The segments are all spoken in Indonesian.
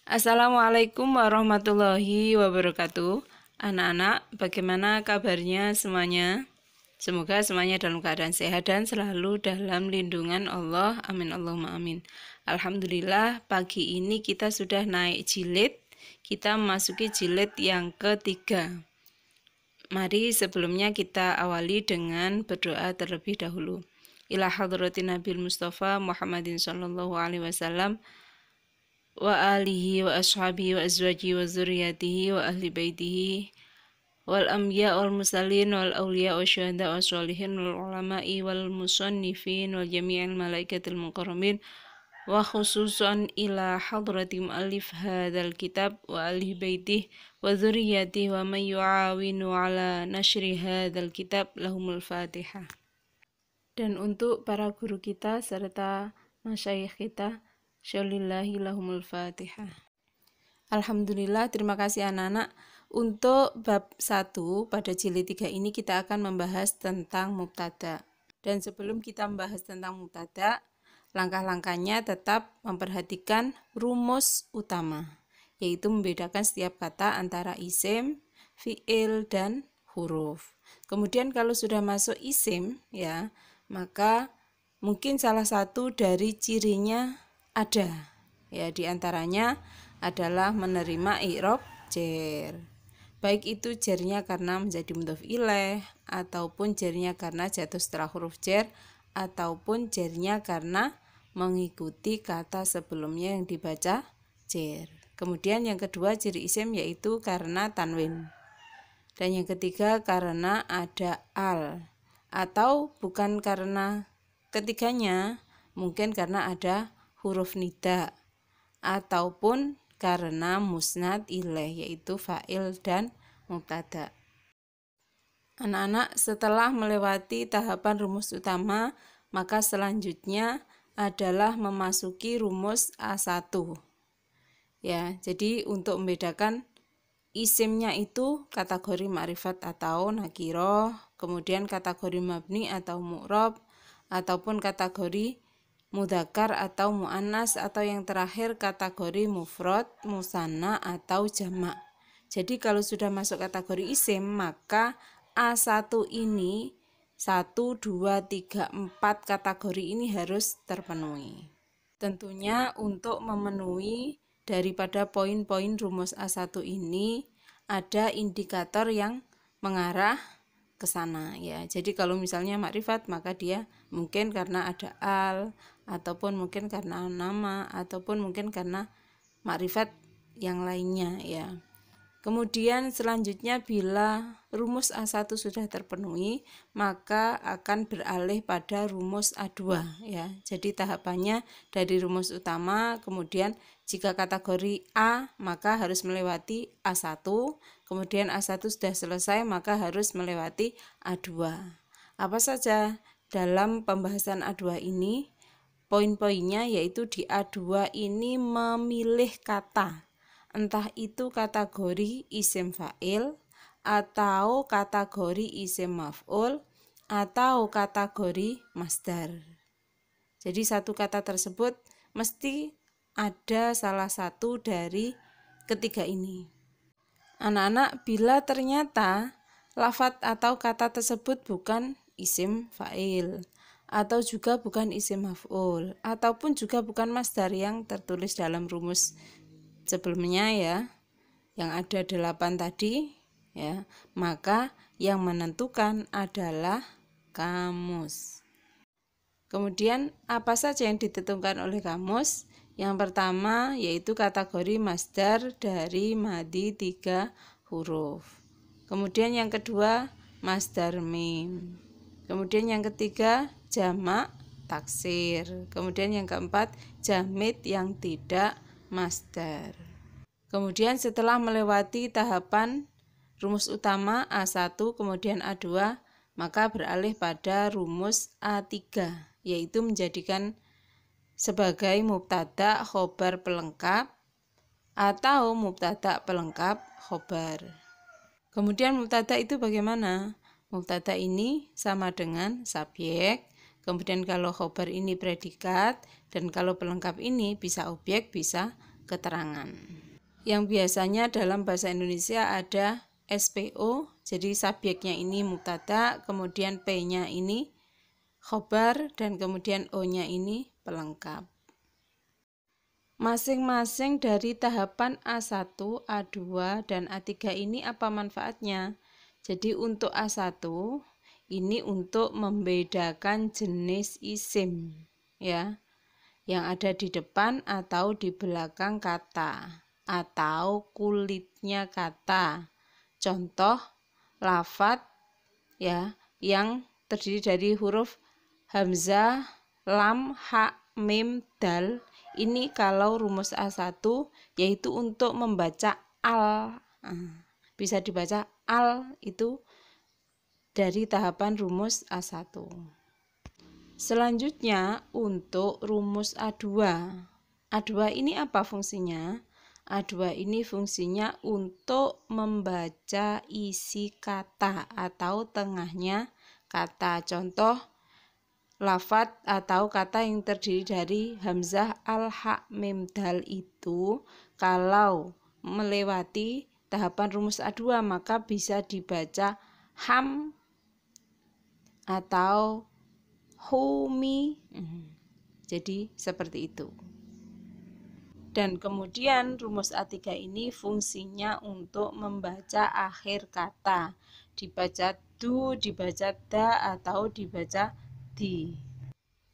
Assalamualaikum warahmatullahi wabarakatuh. Anak-anak, bagaimana kabarnya semuanya? Semoga semuanya dalam keadaan sehat dan selalu dalam lindungan Allah. Amin Allahumma amin. Alhamdulillah, pagi ini kita sudah naik jilid. Kita memasuki jilid yang ketiga. Mari sebelumnya kita awali dengan berdoa terlebih dahulu. Ila hadratin Nabil Mustafa Muhammadin sallallahu alaihi wasallam wa alihi wa ashabihi wa azwajihi wa zuriyatihi wa ahli baitihi wal anbiya wal mursalin wal awliya wa syuhada wa sholihin wal ulama'i wal musannifin wal jami'il malaikatil mukarramin wa khususan ila hadrati mu'allif hadzal kitab wa ahli baitihi wa zuriyatihi wa man yu'awinu ala nashri hadzal kitab lahumul fatihah. Dan untuk para guru kita serta masyayikh kita, syalillahi lahumul fatihah. Alhamdulillah, terima kasih anak-anak. Untuk bab 1 pada jilid 3 ini kita akan membahas tentang mubtada. Dan sebelum kita membahas tentang mubtada, langkah-langkahnya tetap memperhatikan rumus utama, yaitu membedakan setiap kata antara isim, fi'il, dan huruf. Kemudian kalau sudah masuk isim, ya, maka mungkin salah satu dari cirinya ada, ya, diantaranya adalah menerima i'rab jar, baik itu jarnya karena menjadi mudhof ilaih, ataupun jarnya karena jatuh setelah huruf jar, ataupun jarnya karena mengikuti kata sebelumnya yang dibaca jar. Kemudian yang kedua ciri isim yaitu karena tanwin, dan yang ketiga karena ada al, atau bukan karena ketiganya, mungkin karena ada huruf nida, ataupun karena musnad ilaih yaitu fa'il dan mubtada. Anak-anak, setelah melewati tahapan rumus utama, maka selanjutnya adalah memasuki rumus A1. Ya, jadi untuk membedakan isimnya itu kategori ma'rifat atau nakiroh, kemudian kategori mabni atau mu'rob, ataupun kategori mudzakkar atau muannas, atau yang terakhir kategori mufrad, musanna atau jamak. Jadi kalau sudah masuk kategori isim, maka A1 ini 1, 2, 3, 4 kategori ini harus terpenuhi. Tentunya untuk memenuhi daripada poin-poin rumus A1 ini ada indikator yang mengarah ke sana, ya. Jadi kalau misalnya makrifat, maka dia mungkin karena ada al, ataupun mungkin karena nama, ataupun mungkin karena makrifat yang lainnya, ya. Kemudian selanjutnya bila rumus A1 sudah terpenuhi, maka akan beralih pada rumus A2, ya. Jadi tahapannya dari rumus utama, kemudian jika kategori A maka harus melewati A1, kemudian A1 sudah selesai maka harus melewati A2. Apa saja dalam pembahasan A2 ini? Poin-poinnya yaitu di A2 ini memilih kata, entah itu kategori isim fa'il, atau kategori isim maf'ul, atau kategori masdar. Jadi satu kata tersebut mesti ada salah satu dari ketiga ini. Anak-anak, bila ternyata lafadz atau kata tersebut bukan isim fa'il, atau juga bukan isim maf'ul, ataupun juga bukan masdar yang tertulis dalam rumus sebelumnya, ya, yang ada 8 tadi, ya, maka yang menentukan adalah kamus. Kemudian apa saja yang ditentukan oleh kamus? Yang pertama yaitu kategori masdar dari madi 3 huruf. Kemudian yang kedua masdar mim. Kemudian yang ketiga jamak taksir. Kemudian yang keempat jamid yang tidak masdar. Kemudian setelah melewati tahapan rumus utama A1 kemudian A2, maka beralih pada rumus A3, yaitu menjadikan sebagai mubtada khobar pelengkap atau mubtada pelengkap khobar. Kemudian mubtada itu bagaimana? Mubtada ini sama dengan subjek, kemudian kalau khobar ini predikat, dan kalau pelengkap ini bisa objek bisa keterangan. Yang biasanya dalam bahasa Indonesia ada SPO, jadi subjeknya ini mubtada, kemudian P-nya ini khobar, dan kemudian O-nya ini pelengkap. Masing-masing dari tahapan A1, A2, dan A3 ini apa manfaatnya? Jadi untuk A1 ini untuk membedakan jenis isim ya, yang ada di depan atau di belakang kata atau kulitnya kata. Contoh lafadz ya yang terdiri dari huruf hamzah, lam, ha, mim, dal. Ini kalau rumus A1 yaitu untuk membaca al. Bisa dibaca al itu dari tahapan rumus A1. Selanjutnya untuk rumus A2. A2 ini apa fungsinya? A2 ini fungsinya untuk membaca isi kata atau tengahnya kata. Contoh lafadz atau kata yang terdiri dari hamzah, al, ha, mim, dal itu kalau melewati tahapan rumus A2 maka bisa dibaca ham atau humi. Jadi seperti itu. Dan kemudian rumus A3 ini fungsinya untuk membaca akhir kata. Dibaca du, dibaca da, atau dibaca di.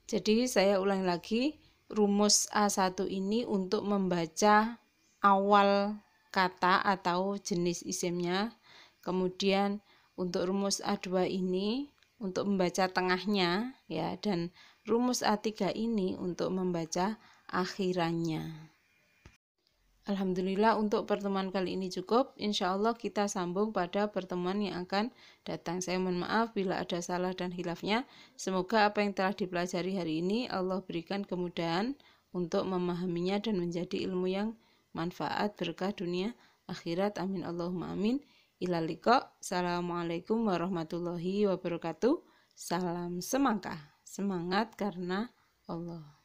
Jadi saya ulangi lagi, rumus A1 ini untuk membaca awal kata atau jenis isimnya. Kemudian untuk rumus A2 ini untuk membaca tengahnya ya, dan rumus A3 ini untuk membaca akhirannya. Alhamdulillah untuk pertemuan kali ini cukup. Insya Allah kita sambung pada pertemuan yang akan datang. Saya mohon maaf bila ada salah dan khilafnya. Semoga apa yang telah dipelajari hari ini Allah berikan kemudahan untuk memahaminya dan menjadi ilmu yang manfaat berkah dunia akhirat. Amin Allahumma amin. Ilal liqa. Assalamualaikum warahmatullahi wabarakatuh. Salam semangka. Semangat karena Allah.